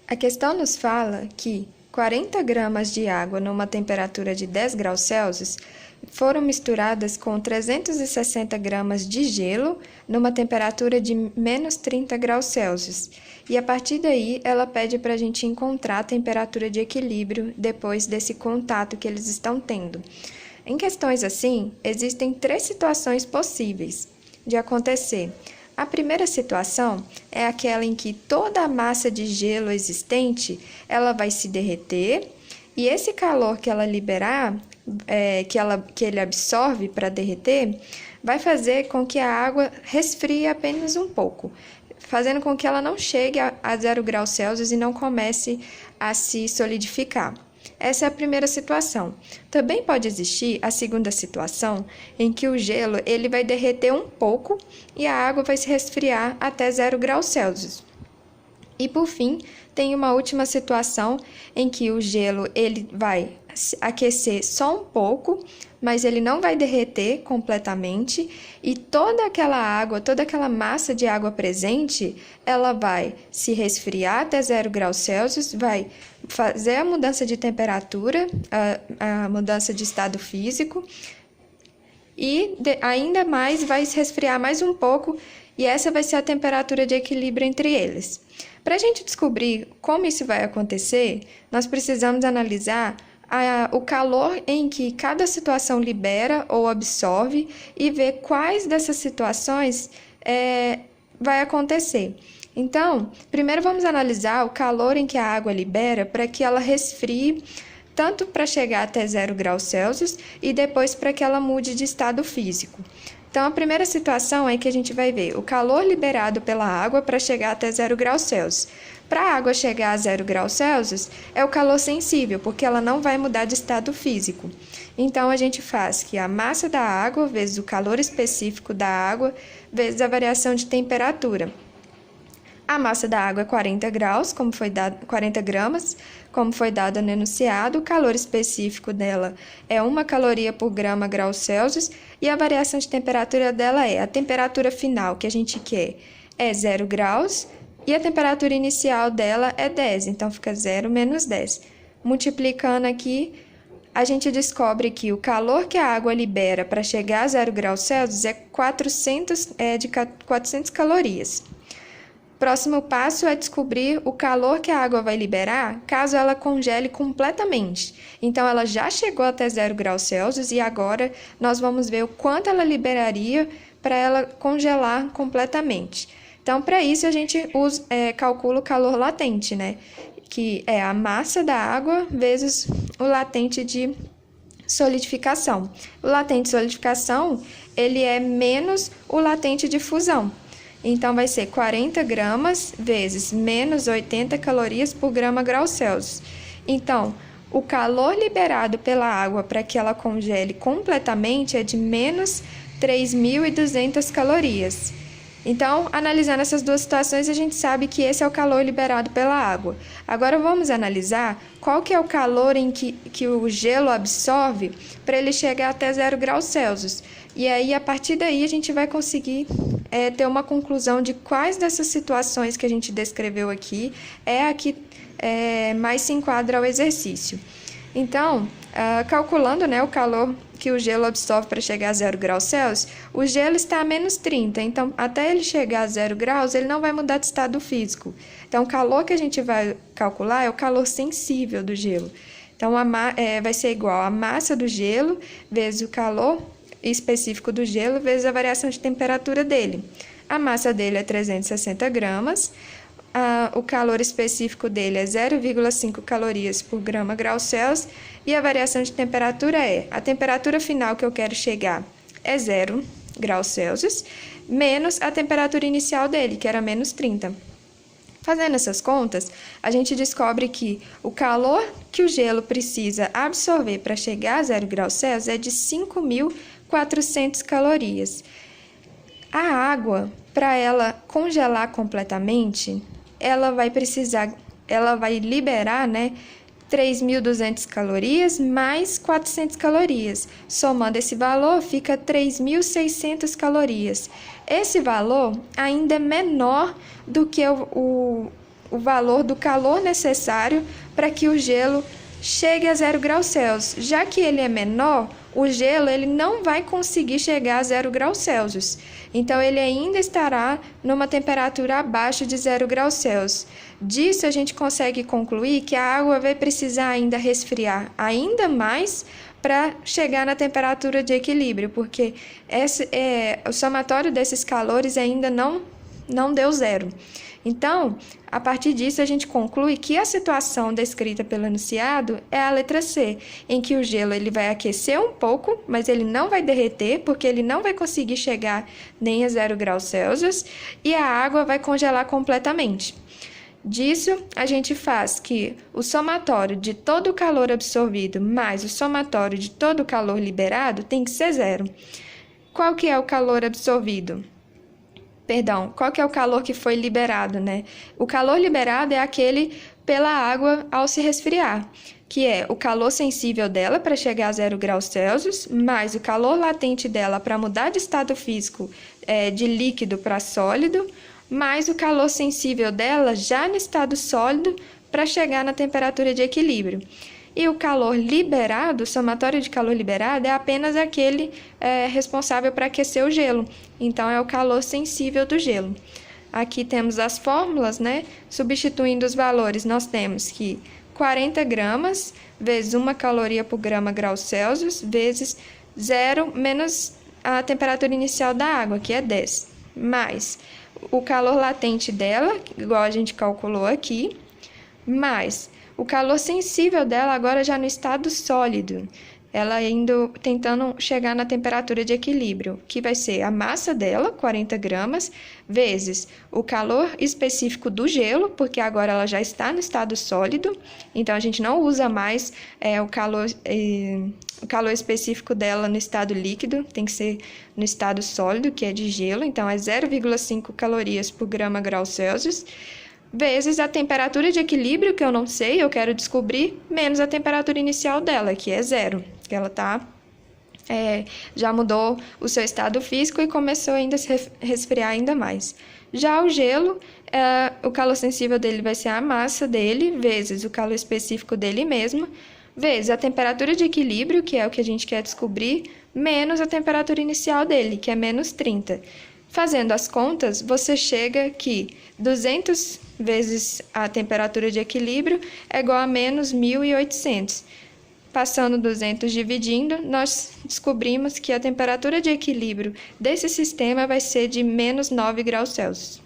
A questão nos fala que 40 gramas de água numa temperatura de 10 graus Celsius foram misturadas com 360 gramas de gelo numa temperatura de menos 30 graus Celsius. E a partir daí, ela pede para a gente encontrar a temperatura de equilíbrio depois desse contato que eles estão tendo. Em questões assim, existem 3 situações possíveis de acontecer. A primeira situação é aquela em que toda a massa de gelo existente ela vai se derreter e esse calor que ela liberar, que ele absorve para derreter, vai fazer com que a água resfrie apenas um pouco, fazendo com que ela não chegue a 0 graus Celsius e não comece a se solidificar. Essa é a primeira situação. Também pode existir a segunda situação, em que o gelo ele vai derreter um pouco e a água vai se resfriar até 0 graus Celsius. E por fim, tem uma última situação em que o gelo ele vai aquecer só um pouco, mas ele não vai derreter completamente e toda aquela água, toda aquela massa de água presente, ela vai se resfriar até 0 graus Celsius, vai fazer a mudança de temperatura, a mudança de estado físico e ainda mais vai se resfriar mais um pouco e essa vai ser a temperatura de equilíbrio entre eles. Para a gente descobrir como isso vai acontecer, nós precisamos analisar o calor em que cada situação libera ou absorve e ver quais dessas situações vai acontecer. Então, primeiro vamos analisar o calor em que a água libera para que ela resfrie, tanto para chegar até 0 graus Celsius e depois para que ela mude de estado físico. Então, a primeira situação é que a gente vai ver o calor liberado pela água para chegar até 0 graus Celsius. Para a água chegar a 0 graus Celsius, é o calor sensível, porque ela não vai mudar de estado físico. Então, a gente faz que a massa da água vezes o calor específico da água vezes a variação de temperatura. A massa da água é 40 graus, 40 gramas, como foi dado no enunciado. O calor específico dela é 1 caloria por grama graus Celsius e a variação de temperatura dela a temperatura final que a gente quer é 0 graus e a temperatura inicial dela é 10, então fica 0 menos 10. Multiplicando aqui, a gente descobre que o calor que a água libera para chegar a 0 graus Celsius é 400 calorias. Próximo passo é descobrir o calor que a água vai liberar caso ela congele completamente. Então, ela já chegou até 0 graus Celsius e agora nós vamos ver o quanto ela liberaria para ela congelar completamente. Então, para isso, a gente calcula o calor latente, né? Que é a massa da água vezes o latente de solidificação. O latente de solidificação, ele é menos o latente de fusão. Então, vai ser 40 gramas vezes menos 80 calorias por grama graus Celsius. Então, o calor liberado pela água para que ela congele completamente é de menos 3.200 calorias. Então, analisando essas duas situações, a gente sabe que esse é o calor liberado pela água. Agora, vamos analisar qual que é o calor em que o gelo absorve para ele chegar até 0 graus Celsius. E aí, a partir daí, a gente vai conseguir ter uma conclusão de quais dessas situações que a gente descreveu aqui é a que mais se enquadra ao exercício. Então, calculando, né, o calor que o gelo absorve para chegar a 0 graus Celsius, o gelo está a menos 30, então até ele chegar a 0 graus, ele não vai mudar de estado físico. Então, o calor que a gente vai calcular é o calor sensível do gelo. Então, vai ser igual a massa do gelo vezes o calor específico do gelo vezes a variação de temperatura dele. A massa dele é 360 gramas, o calor específico dele é 0,5 calorias por grama graus Celsius e a variação de temperatura a temperatura final que eu quero chegar é 0 graus Celsius, menos a temperatura inicial dele, que era menos 30. Fazendo essas contas, a gente descobre que o calor que o gelo precisa absorver para chegar a 0 graus Celsius é de 5.400 calorias. A água, para ela congelar completamente, ela vai liberar, né, 3.200 calorias mais 400 calorias. Somando esse valor, fica 3.600 calorias. Esse valor ainda é menor do que o o valor do calor necessário para que o gelo chegue a 0 graus Celsius. Já que ele é menor, o gelo ele não vai conseguir chegar a 0 graus Celsius. Então, ele ainda estará numa temperatura abaixo de 0 graus Celsius. Disso, a gente consegue concluir que a água vai precisar ainda resfriar ainda mais para chegar na temperatura de equilíbrio, porque o somatório desses calores ainda não deu zero. Então, a partir disso, a gente conclui que a situação descrita pelo enunciado é a letra C, em que o gelo ele vai aquecer um pouco, mas ele não vai derreter, porque ele não vai conseguir chegar nem a 0 graus Celsius, e a água vai congelar completamente. Disso, a gente faz que o somatório de todo o calor absorvido mais o somatório de todo o calor liberado tem que ser zero. Qual que é o calor absorvido? Perdão, qual que é o calor que foi liberado, né? O calor liberado é aquele pela água ao se resfriar, que é o calor sensível dela para chegar a 0 graus Celsius, mais o calor latente dela para mudar de estado físico de líquido para sólido, mais o calor sensível dela já no estado sólido para chegar na temperatura de equilíbrio. E o calor liberado, o somatório de calor liberado, é apenas aquele responsável para aquecer o gelo. Então, é o calor sensível do gelo. Aqui temos as fórmulas, né? Substituindo os valores, nós temos que 40 gramas vezes 1 caloria por grau Celsius, vezes 0 menos a temperatura inicial da água, que é 10. Mais o calor latente dela, igual a gente calculou aqui, mais o calor sensível dela agora já no estado sólido, ela indo tentando chegar na temperatura de equilíbrio, que vai ser a massa dela, 40 gramas, vezes o calor específico do gelo, porque agora ela já está no estado sólido, então a gente não usa mais o calor específico dela no estado líquido, tem que ser no estado sólido, que é de gelo, então é 0,5 calorias por grau Celsius, vezes a temperatura de equilíbrio, que eu não sei, eu quero descobrir, menos a temperatura inicial dela, que é 0, que ela já mudou o seu estado físico e começou ainda a se resfriar ainda mais. Já o gelo, o calor sensível dele vai ser a massa dele, vezes o calor específico dele mesmo, vezes a temperatura de equilíbrio, que é o que a gente quer descobrir, menos a temperatura inicial dele, que é menos 30. Fazendo as contas, você chega que 200 vezes a temperatura de equilíbrio é igual a menos 1.800. Passando 200 dividindo, nós descobrimos que a temperatura de equilíbrio desse sistema vai ser de menos 9 graus Celsius.